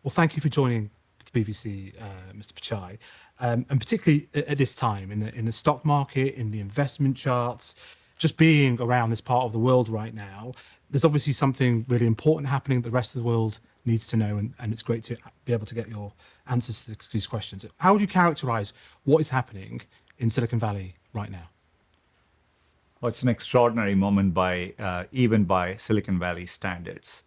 Well, thank you for joining the BBC, Mr. Pichai, and particularly at this time in the stock market, in the investment charts, just being around this part of the world right now. There's obviously something really important happening that the rest of the world needs to know, and it's great to be able to get your answers to these questions. How would you characterize what is happening in Silicon Valley right now? Well, it's an extraordinary moment even by Silicon Valley standards.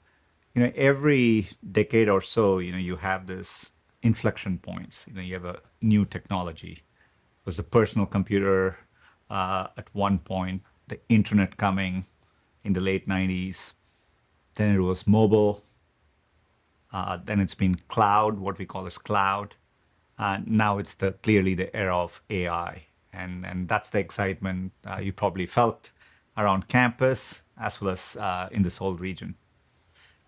Every decade or so, you have this inflection points. You have a new technology. It was the personal computer at one point, the internet coming in the late 90s. Then it was mobile. Then it's been cloud, what we call as cloud. Now it's clearly the era of AI. And that's the excitement you probably felt around campus as well as in this whole region.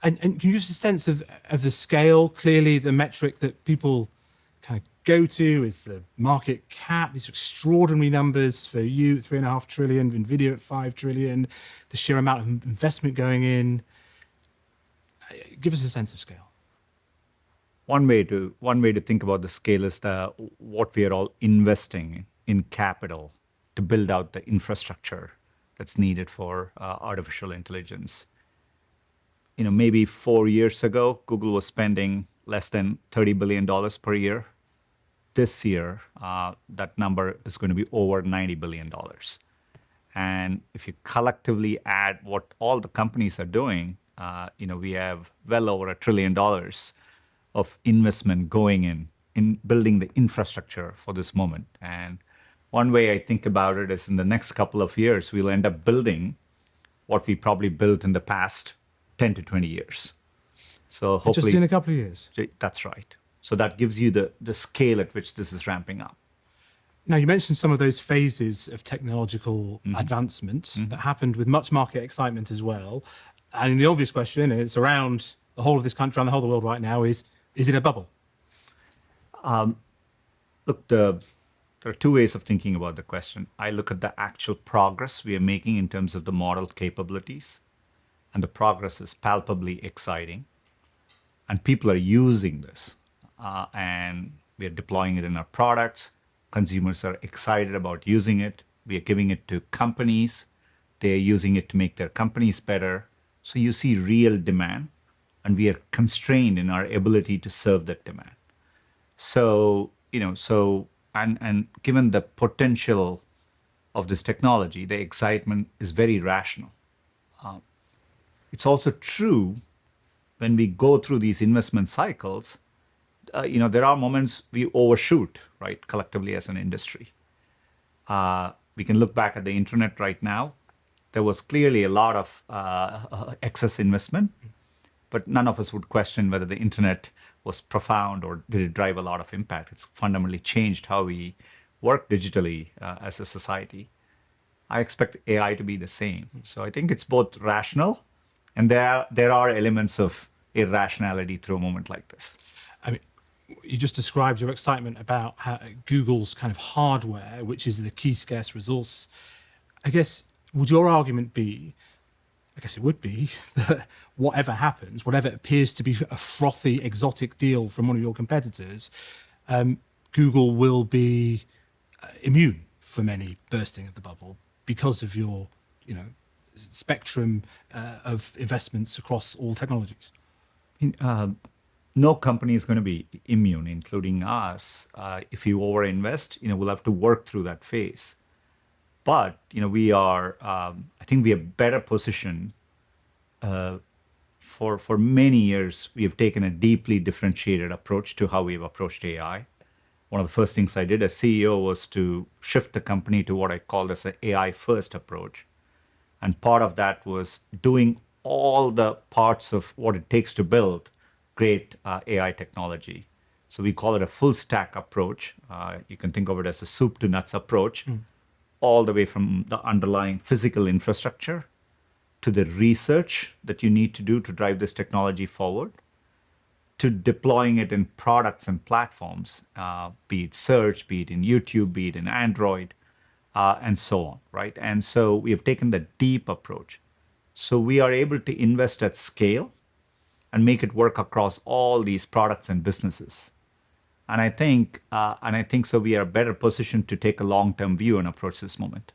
And can you give us a sense of the scale? Clearly, the metric that people kind of go to is the market cap. These are extraordinary numbers for you, 3.5 trillion, NVIDIA at 5 trillion, the sheer amount of investment going in. Give us a sense of scale. One way to think about the scale is what we are all investing in capital to build out the infrastructure that's needed for artificial intelligence. Maybe 4 years ago, Google was spending less than $30 billion per year. This year, that number is going to be over $90 billion. And if you collectively add what all the companies are doing, we have well over $1 trillion of investment going in building the infrastructure for this moment. And one way I think about it is in the next couple of years, we'll end up building what we probably built in the past 10 to 20 years. So hopefully, just in a couple of years. That's right. So that gives you the scale at which this is ramping up. Now, you mentioned some of those phases of technological advancement that happened with much market excitement as well. And the obvious question is around the whole of this country, around the whole of the world right now, is it a bubble? Look, there are two ways of thinking about the question. I look at the actual progress we are making in terms of the model capabilities. And the progress is palpably exciting. And people are using this. And we are deploying it in our products. Consumers are excited about using it. We are giving it to companies. They are using it to make their companies better. So you see real demand. And we are constrained in our ability to serve that demand. So, and given the potential of this technology, the excitement is very rational. It's also true when we go through these investment cycles, there are moments we overshoot, right, collectively as an industry. We can look back at the internet right now. There was clearly a lot of excess investment, but none of us would question whether the internet was profound or did it drive a lot of impact. It's fundamentally changed how we work digitally as a society. I expect AI to be the same. So I think it's both rational, and there are elements of irrationality through a moment like this. I mean, you just described your excitement about Google's kind of hardware, which is the key scarce resource. I guess, would your argument be, I guess it would be, that whatever happens, whatever appears to be a frothy, exotic deal from one of your competitors, Google will be immune from any bursting of the bubble because of your, spectrum of investments across all technologies? No company is going to be immune, including us. If you overinvest, we'll have to work through that phase. But, we are, I think we are better positioned. For many years, we have taken a deeply differentiated approach to how we've approached AI. One of the first things I did as CEO was to shift the company to what I called as an AI-first approach. And part of that was doing all the parts of what it takes to build great AI technology. So we call it a full stack approach. You can think of it as a soup to nuts approach, all the way from the underlying physical infrastructure to the research that you need to do to drive this technology forward, to deploying it in products and platforms, be it search, be it in YouTube, be it in Android, and so on, right? And so we have taken the deep approach. So we are able to invest at scale and make it work across all these products and businesses. And I think so we are better positioned to take a long-term view and approach this moment.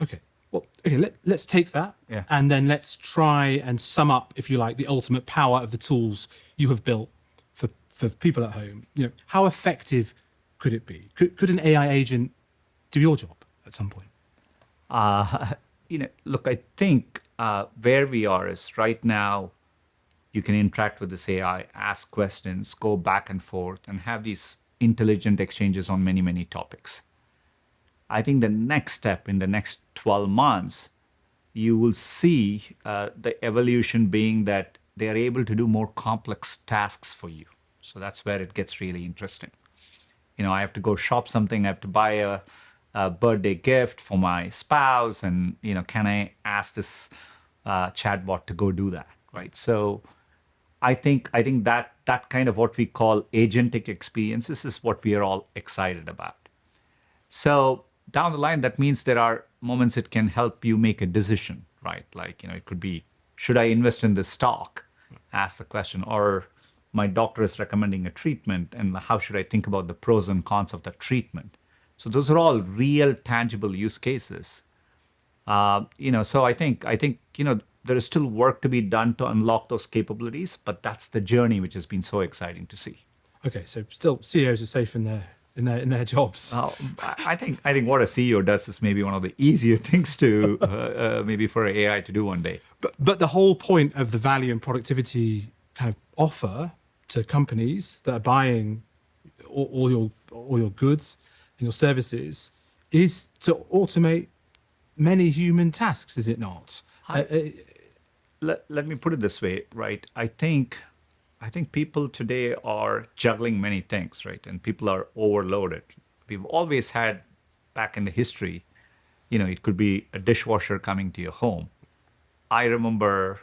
Okay. Well, okay, let's take that and then let's try and sum up, if you like, the ultimate power of the tools you have built for people at home. How effective could it be? Could an AI agent do your job at some point? Look, I think where we are is right now, you can interact with this AI, ask questions, go back and forth, and have these intelligent exchanges on many, many topics. I think the next step in the next 12 months, you will see the evolution being that they are able to do more complex tasks for you. So that's where it gets really interesting. I have to go shop something, I have to buy a birthday gift for my spouse, and can I ask this chatbot to go do that, right? So I think that kind of what we call agentic experiences is what we are all excited about. So down the line, that means there are moments it can help you make a decision, right? Like, it could be, should I invest in this stock? Ask the question. Or my doctor is recommending a treatment, and how should I think about the pros and cons of that treatment? So those are all real, tangible use cases. So I think there is still work to be done to unlock those capabilities, but that's the journey which has been so exciting to see. Okay, so still CEOs are safe in their jobs. I think what a CEO does is maybe one of the easier things to maybe for AI to do one day. But the whole point of the value and productivity kind of offer to companies that are buying all your goods and your services is to automate many human tasks, is it not? Let me put it this way, right? I think people today are juggling many things, right? And people are overloaded. We've always had, back in the history, it could be a dishwasher coming to your home. I remember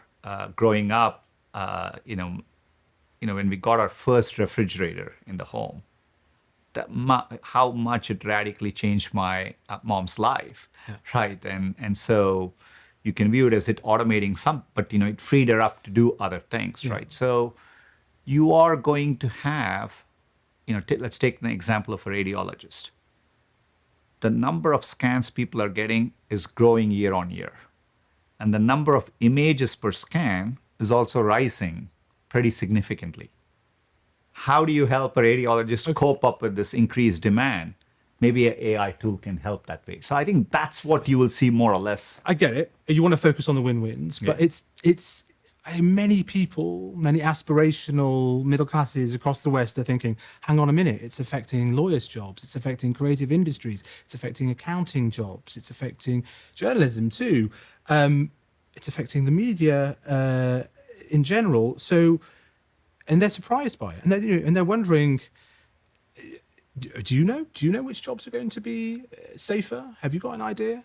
growing up, when we got our first refrigerator in the home, how much it radically changed my mom's life, right? And so you can view it as it automating some, but it freed her up to do other things, right? So you are going to have, let's take an example of a radiologist. The number of scans people are getting is growing year on year. And the number of images per scan is also rising pretty significantly. How do you help a radiologist cope up with this increased demand? Maybe an AI tool can help that way. So I think that's what you will see more or less. I get it. You want to focus on the win-wins, but it's many people, many aspirational middle classes across the West are thinking, hang on a minute, it's affecting lawyers' jobs, it's affecting creative industries, it's affecting accounting jobs, it's affecting journalism too, it's affecting the media in general. So, and they're surprised by it, and they're wondering, do you know which jobs are going to be safer? Have you got an idea?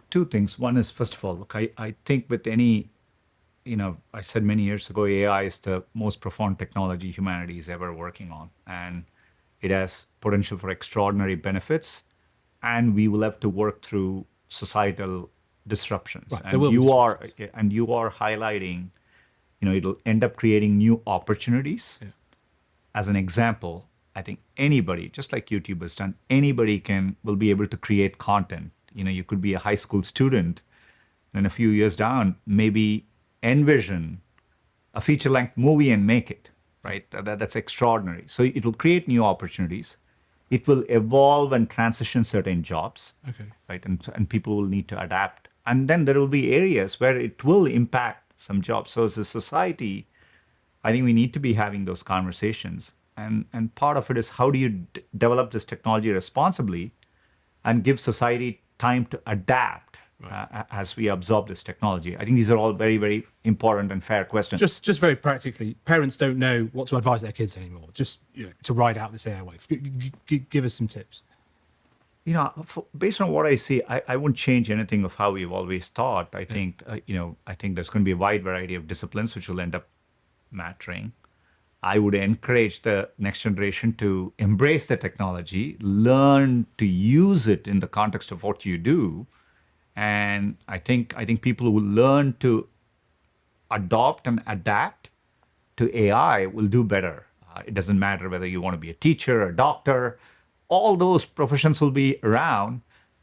Two things. One is, first of all, look, I think with any, I said many years ago, AI is the most profound technology humanity is ever working on. And it has potential for extraordinary benefits. And we will have to work through societal disruptions. Right, and you are highlighting, it'll end up creating new opportunities. Yeah. As an example, I think anybody, just like YouTube has done, anybody will be able to create content. You could be a high school student, and a few years down, maybe envision a feature-length movie and make it, right? That's extraordinary. So it will create new opportunities. It will evolve and transition certain jobs, right? And people will need to adapt. And then there will be areas where it will impact some jobs. So as a society, I think we need to be having those conversations. And part of it is, how do you develop this technology responsibly and give society time to adapt as we absorb this technology? I think these are all very, very important and fair questions. Just very practically, parents don't know what to advise their kids anymore, just to ride out this AI wave. Give us some tips. Based on what I see, I wouldn't change anything of how we've always thought. I think, I think there's going to be a wide variety of disciplines which will end up mattering. I would encourage the next generation to embrace the technology, learn to use it in the context of what you do. And I think people who learn to adopt and adapt to AI will do better. It doesn't matter whether you want to be a teacher, a doctor, all those professions will be around,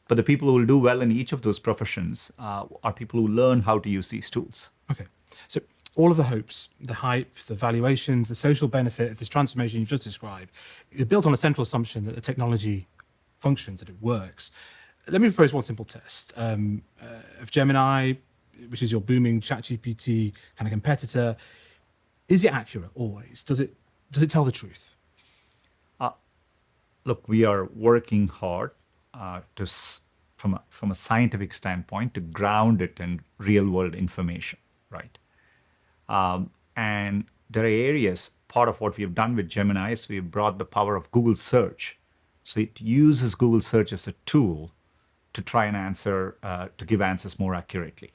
but the people who will do well in each of those professions are people who learn how to use these tools. Okay. So all of the hopes, the hype, the valuations, the social benefit of this transformation you've just described, is built on a central assumption that the technology functions, that it works. Let me propose one simple test. Of Gemini, which is your booming ChatGPT kind of competitor, is it accurate always? Does it tell the truth? Look, we are working hard from a scientific standpoint to ground it in real world information, right? And there are areas, part of what we've done with Gemini is we've brought the power of Google search. So it uses Google search as a tool to try and to give answers more accurately.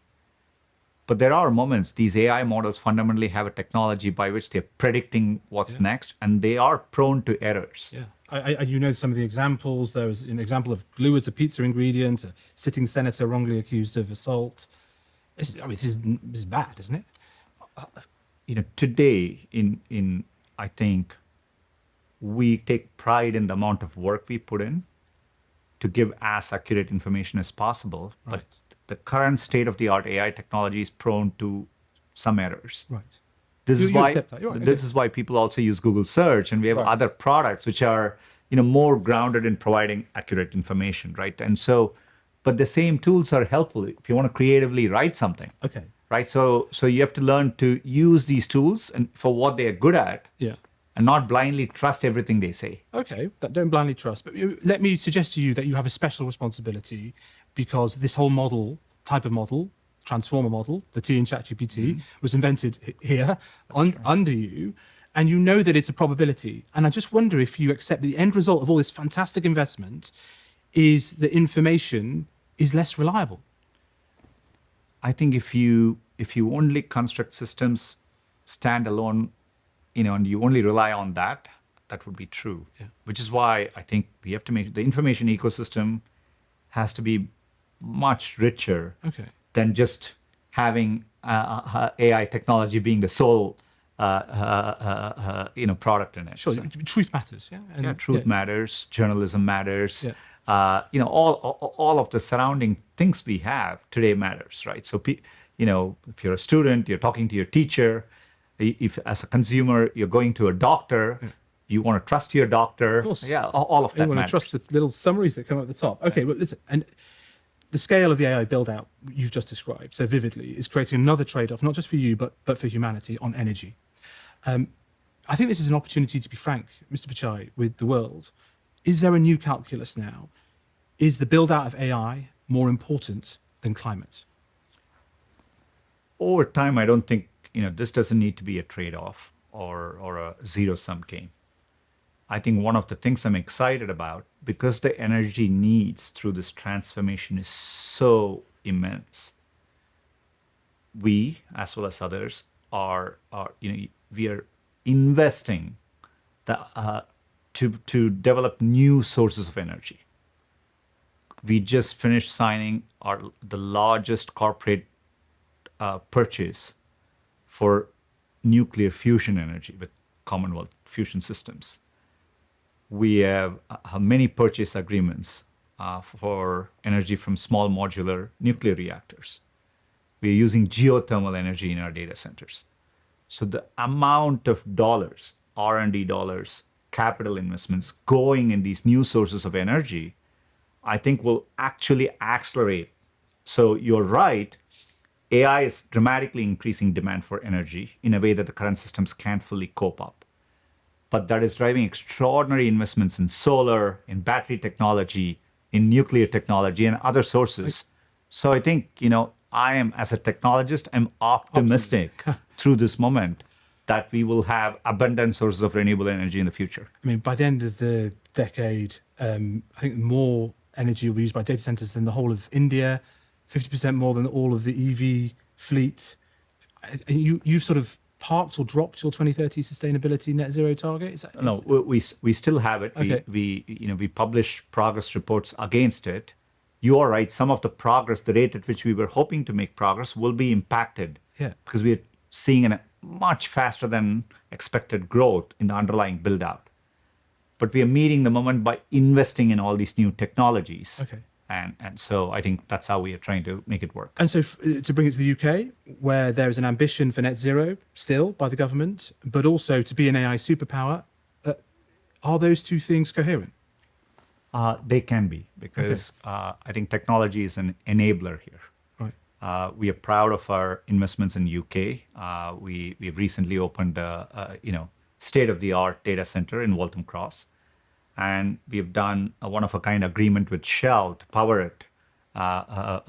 But there are moments, these AI models fundamentally have a technology by which they're predicting what's next, and they are prone to errors. Yeah. You know some of the examples. There was an example of glue as a pizza ingredient, a sitting senator wrongly accused of assault. This is bad, isn't it? Today, I think we take pride in the amount of work we put in to give as accurate information as possible. Right. But the current state-of-the-art AI technology is prone to some errors. Right. This You is why accept that. You're right. this is why people also use Google search, and we have Right. other products which are more grounded in providing accurate information, right? And so, but the same tools are helpful if you want to creatively write something. Okay. Right. So you have to learn to use these tools and for what they are good at, Yeah. and not blindly trust everything they say. Okay, don't blindly trust. But let me suggest to you that you have a special responsibility because this whole type of model, transformer model, the T in ChatGPT, was invented here under you, and you know that it's a probability. And I just wonder if you accept that the end result of all this fantastic investment is that information is less reliable. I think if you only construct systems standalone, and you only rely on that would be true. Yeah. Which is why I think we have to make the information ecosystem has to be much richer Okay. than just having AI technology being the sole product in it. Sure, So, truth matters. Yeah. And, truth matters, journalism matters. Yeah. All of the surrounding things we have today matters, right? So, if you're a student, you're talking to your teacher. If as a consumer you're going to a doctor, you want to trust your doctor. Of course. Yeah, all of that You want matters. to trust the little summaries that come at the top. Okay, well, listen, and the scale of the AI build-out you've just described so vividly is creating another trade-off, not just for you, but for humanity on energy. I think this is an opportunity to be frank, Mr. Pichai, with the world. Is there a new calculus now? Is the build-out of AI more important than climate? Over time, I don't think this doesn't need to be a trade-off or a zero-sum game. I think one of the things I'm excited about, because the energy needs through this transformation is so immense, we, as well as others, we are investing to develop new sources of energy. We just finished signing the largest corporate purchase for nuclear fusion energy with Commonwealth Fusion Systems. We have many purchase agreements for energy from small modular nuclear reactors. We're using geothermal energy in our data centers. So the amount of dollars, R&D dollars, capital investments going in these new sources of energy, I think will actually accelerate. So you're right, AI is dramatically increasing demand for energy in a way that the current systems can't fully cope up. But that is driving extraordinary investments in solar, in battery technology, in nuclear technology, and other sources. So I think, I am, as a technologist, I'm optimistic through this moment that we will have abundant sources of renewable energy in the future. I mean, by the end of the decade, I think more energy will be used by data centers than the whole of India, 50% more than all of the EV fleet. And you've sort of parked or dropped your 2030 sustainability net zero target? No, we still have it. Okay. We publish progress reports against it. You are right. Some of the progress, the rate at which we were hoping to make progress, will be impacted. Yeah. Because we are seeing a much faster than expected growth in the underlying build out. But we are meeting the moment by investing in all these new technologies. Okay. And so I think that's how we are trying to make it work. And so to bring it to the UK, where there is an ambition for net zero still by the government, but also to be an AI superpower, are those two things coherent? They can be, because I think technology is an enabler here. Right. We are proud of our investments in UK. We've recently opened a state-of-the-art data center in Waltham Cross. And we've done a one-of-a-kind agreement with Shell to power it. I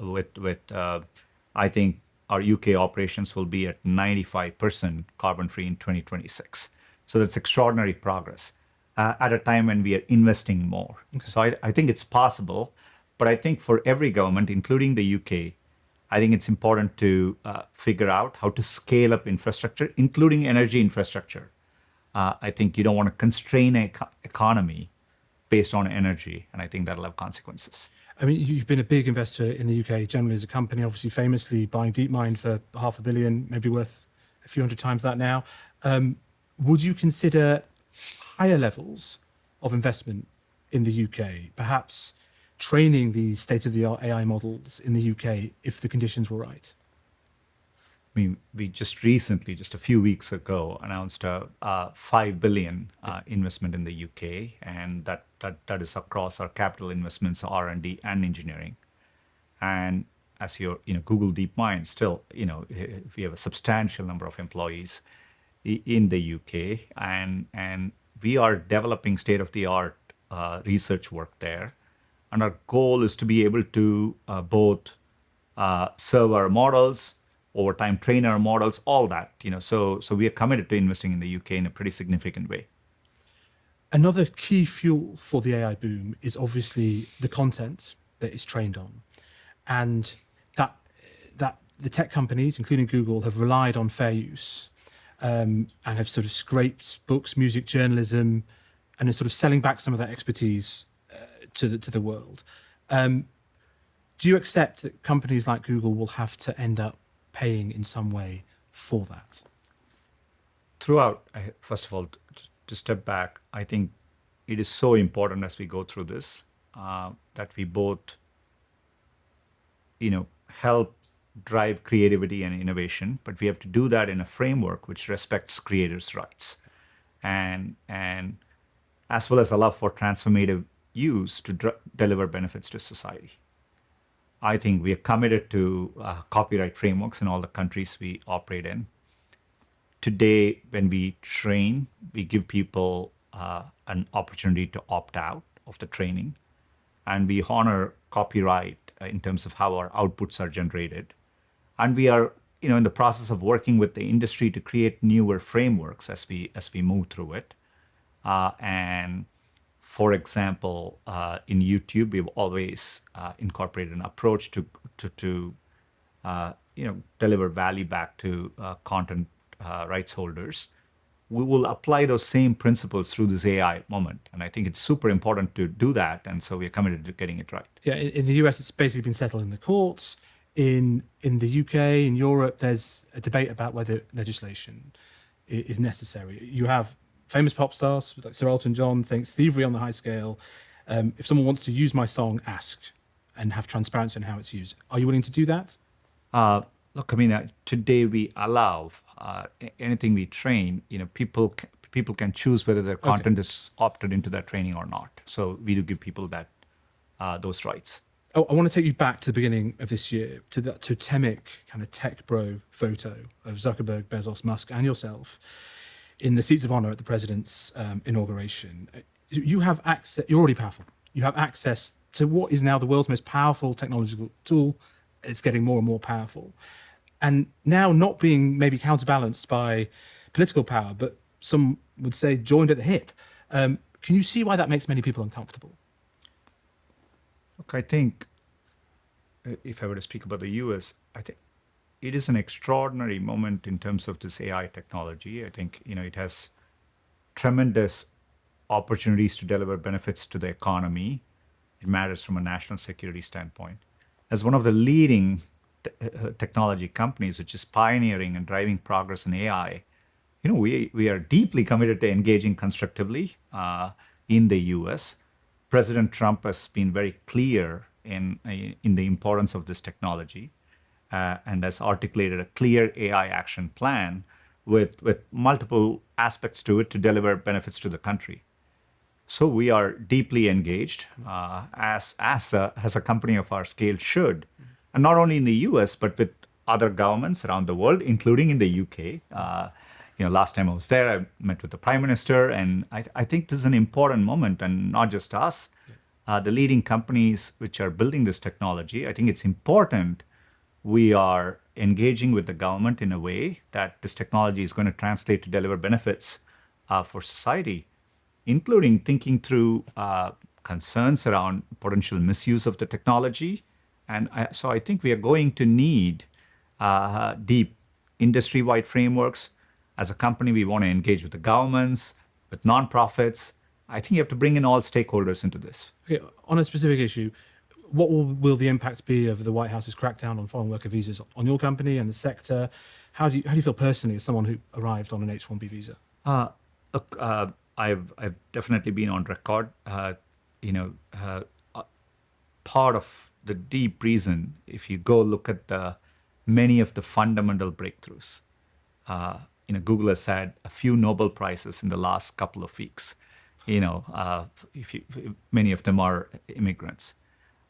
think our UK operations will be at 95% carbon-free in 2026. So that's extraordinary progress at a time when we are investing more. Okay. So I think it's possible. But I think for every government, including the UK, I think it's important to figure out how to scale up infrastructure, including energy infrastructure. I think you don't want to constrain an economy based on energy, and I think that'll have consequences. I mean, you've been a big investor in the UK generally as a company, obviously famously buying DeepMind for $500 million, maybe worth a few hundred times that now. Would you consider higher levels of investment in the UK, perhaps training these state-of-the-art AI models in the UK if the conditions were right? I mean, we just recently, just a few weeks ago, announced a $5 billion investment in the UK, and that is across our capital investments, R&D, and engineering. And as Google DeepMind, still, we have a substantial number of employees in the UK, and we are developing state-of-the-art research work there. And our goal is to be able to both serve our models, over time train our models, all that, so we are committed to investing in the UK in a pretty significant way. Another key fuel for the AI boom is obviously the content that it's trained on, and that the tech companies, including Google, have relied on fair use and have sort of scraped books, music, journalism, and are sort of selling back some of that expertise to the world. Do you accept that companies like Google will have to end up paying in some way for that? Throughout, first of all, to step back, I think it is so important as we go through this that we both, help drive creativity and innovation, but we have to do that in a framework which respects creators' rights, and as well as allow for transformative use to deliver benefits to society. I think we are committed to copyright frameworks in all the countries we operate in. Today, when we train, we give people an opportunity to opt out of the training, and we honor copyright in terms of how our outputs are generated. And we are, in the process of working with the industry to create newer frameworks as we move through it. And for example, in YouTube, we've always incorporated an approach to deliver value back to content rights holders. We will apply those same principles through this AI moment, and I think it's super important to do that. And so we're committed to getting it right. Yeah, in the US, it's basically been settled in the courts. In the UK, in Europe, there's a debate about whether legislation is necessary. You have famous pop stars like Sir Elton John saying it's thievery on the high scale. If someone wants to use my song, ask and have transparency on how it's used. Are you willing to do that? Look, I mean, today we allow anything we train. People can choose whether their content is opted into that training or not. So we do give people that those rights. Oh, I want to take you back to the beginning of this year, to that totemic kind of tech bro photo of Zuckerberg, Bezos, Musk, and yourself in the seats of honor at the president's inauguration. You have access, you're already powerful. You have access to what is now the world's most powerful technological tool. It's getting more and more powerful. And now not being maybe counterbalanced by political power, but some would say joined at the hip. Can you see why that makes many people uncomfortable? Look, I think if I were to speak about the US, I think it is an extraordinary moment in terms of this AI technology. I think, it has tremendous opportunities to deliver benefits to the economy. It matters from a national security standpoint. As one of the leading technology companies, which is pioneering and driving progress in AI, we are deeply committed to engaging constructively in the U.S. President Trump has been very clear in the importance of this technology and has articulated a clear AI action plan with multiple aspects to it to deliver benefits to the country. So we are deeply engaged as a company of our scale should, and not only in the U.S. but with other governments around the world, including in the U.K. Last time I was there, I met with the Prime Minister, and I think this is an important moment, and not just us, the leading companies which are building this technology. I think it's important we are engaging with the government in a way that this technology is going to translate to deliver benefits for society, including thinking through concerns around potential misuse of the technology. And so I think we are going to need deep industry-wide frameworks. As a company, we want to engage with the governments, with nonprofits. I think you have to bring in all stakeholders into this. Okay, on a specific issue, what will the impact be of the White House's crackdown on foreign worker visas on your company and the sector? How do you feel personally as someone who arrived on an H-1B visa? Look, I've definitely been on record. Part of the deep reason, if you go look at many of the fundamental breakthroughs, Google has had a few Nobel Prizes in the last couple of weeks. Many of them are immigrants.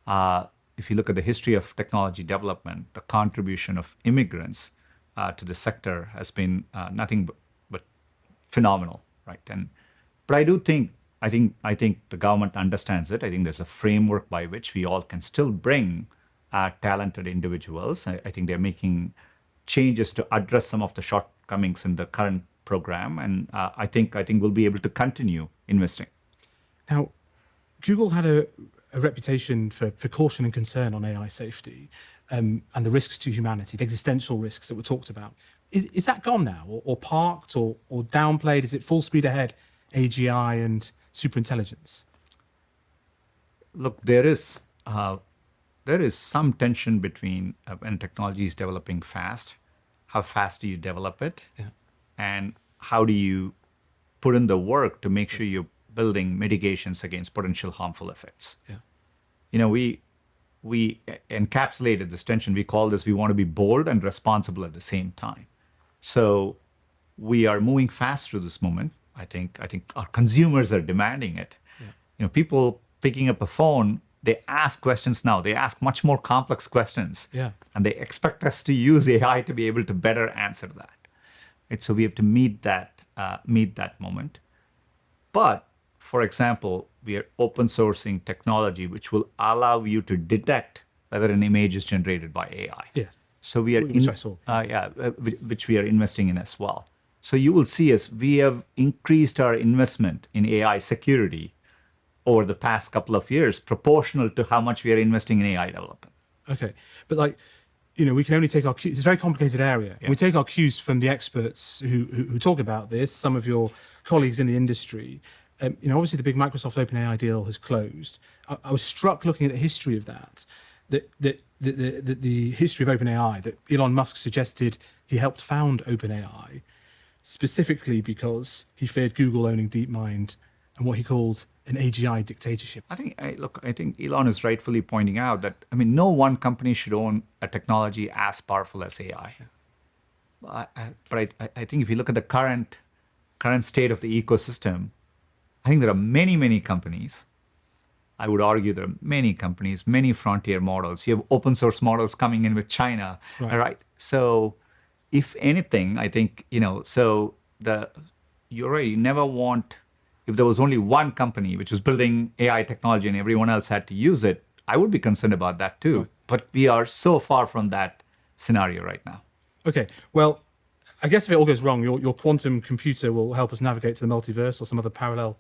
If you look at the history of technology development, the contribution of immigrants to the sector has been nothing but phenomenal, right? But I think the government understands it. I think there's a framework by which we all can still bring talented individuals. I think they're making changes to address some of the shortcomings in the current program, and I think we'll be able to continue investing. Now, Google had a reputation for caution and concern on AI safety and the risks to humanity, the existential risks that were talked about. Is that gone now, or parked, or downplayed? Is it full speed ahead, AGI and superintelligence? Look, there is some tension between when technology is developing fast, how fast do you develop it, and how do you put in the work to make sure you're building mitigations against potential harmful effects. We encapsulated this tension. We call this, we want to be bold and responsible at the same time. So we are moving fast through this moment. I think our consumers are demanding it. People picking up a phone, they ask questions now. They ask much more complex questions. And they expect us to use AI to be able to better answer that. So we have to meet that moment. But for example, we are open sourcing technology which will allow you to detect whether an image is generated by AI. So we are which we are investing in as well. So you will see us, we have increased our investment in AI security over the past couple of years, proportional to how much we are investing in AI development. Okay, but we can only take our cues. It's a very complicated area. We take our cues from the experts who talk about this, some of your colleagues in the industry. Obviously the big Microsoft OpenAI deal has closed. I was struck looking at the history of that the history of OpenAI, that Elon Musk suggested he helped found OpenAI specifically because he feared Google owning DeepMind and what he called an AGI dictatorship. I think Elon is rightfully pointing out that, no one company should own a technology as powerful as AI. But I think if you look at the current state of the ecosystem, I think there are many, many companies. I would argue there are many companies, many frontier models. You have open source models coming in with China, right? So if anything, I think, you're right, you never want, if there was only one company which was building AI technology and everyone else had to use it, I would be concerned about that too. Right. But we are so far from that scenario right now. Okay, well, I guess if it all goes wrong, your quantum computer will help us navigate to the multiverse or some other parallel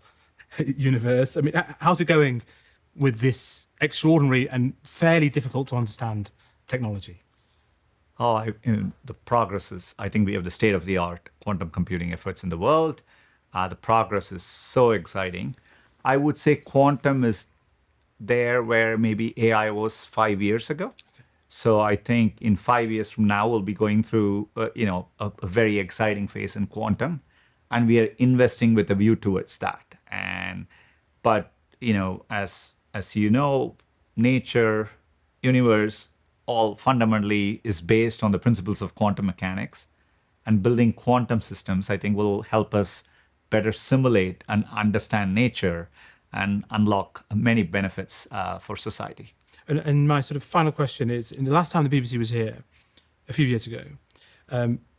universe. How's it going with this extraordinary and fairly difficult to understand technology? The progress is, I think we have the state-of-the-art quantum computing efforts in the world. The progress is so exciting. I would say quantum is there where maybe AI was 5 years ago. So I think in 5 years from now, we'll be going through, a very exciting phase in quantum. and we are investing with a view towards that. But as you know, nature, universe, all fundamentally is based on the principles of quantum mechanics. And building quantum systems, I think, will help us better simulate and understand nature and unlock many benefits for society. And my sort of final question is, in the last time the BBC was here, a few years ago,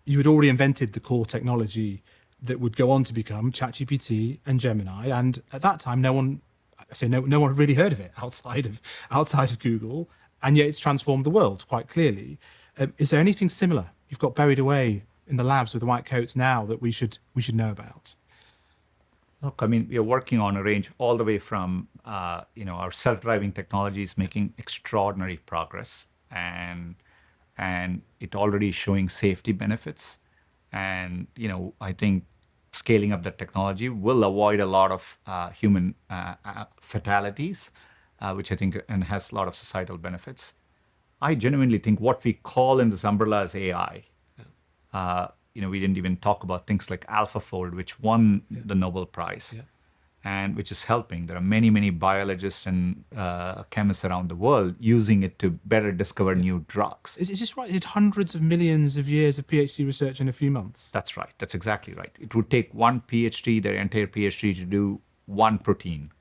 you had already invented the core technology that would go on to become ChatGPT and Gemini. And at that time, no one had really heard of it outside of Google. And yet it's transformed the world quite clearly. Is there anything similar you've got buried away in the labs with the white coats now that we should know about? Look, I mean, we are working on a range all the way from, our self-driving technologies making extraordinary progress, and it already showing safety benefits. And, I think scaling up that technology will avoid a lot of human fatalities, which I think and has a lot of societal benefits. I genuinely think what we call in this umbrella is AI. We didn't even talk about things like AlphaFold, which won the Nobel Prize, and which is helping. There are many, many biologists and chemists around the world using it to better discover new drugs. Is this right? It did hundreds of millions of years of PhD research in a few months. That's right. That's exactly right. It would take one PhD, their entire PhD, to do one protein.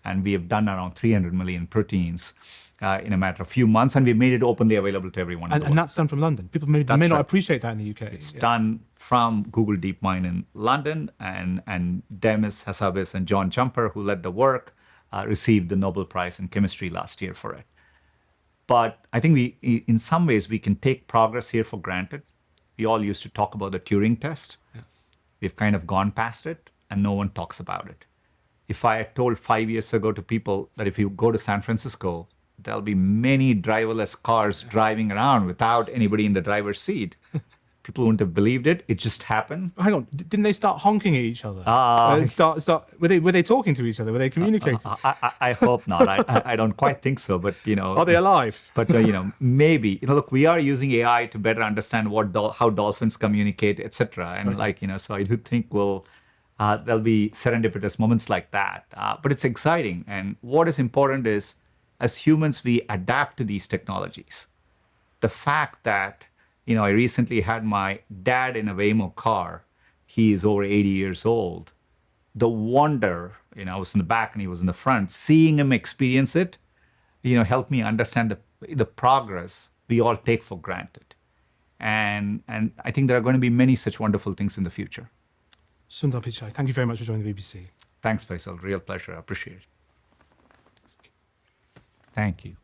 And we have done around 300 million proteins in a matter of few months, and we made it openly available to everyone. And that's done from London. People may not appreciate that in the UK. It's done from Google DeepMind in London, and Demis Hassabis and John Jumper, who led the work, received the Nobel Prize in chemistry last year for it. But I think in some ways, we can take progress here for granted. We all used to talk about the Turing test. We've kind of gone past it, and no one talks about it. If I had told 5 years ago to people that if you go to San Francisco, there'll be many driverless cars driving around without anybody in the driver's seat, people wouldn't have believed it. It just happened. Hang on, didn't they start honking at each other? Were they talking to each other? Were they communicating? I hope not. I don't quite think so. But are they alive? But maybe. Look, we are using AI to better understand how dolphins communicate, etc. And so I do think there'll be serendipitous moments like that. But it's exciting. And what is important is, as humans, we adapt to these technologies. The fact that, I recently had my dad in a Waymo car. He is over 80 years old. The wonder, I was in the back and he was in the front. Seeing him experience it, helped me understand the progress we all take for granted. And I think there are going to be many such wonderful things in the future. Sundar Pichai, thank you very much for joining the BBC. Thanks, Faisal. Real pleasure. I appreciate it. Thank you.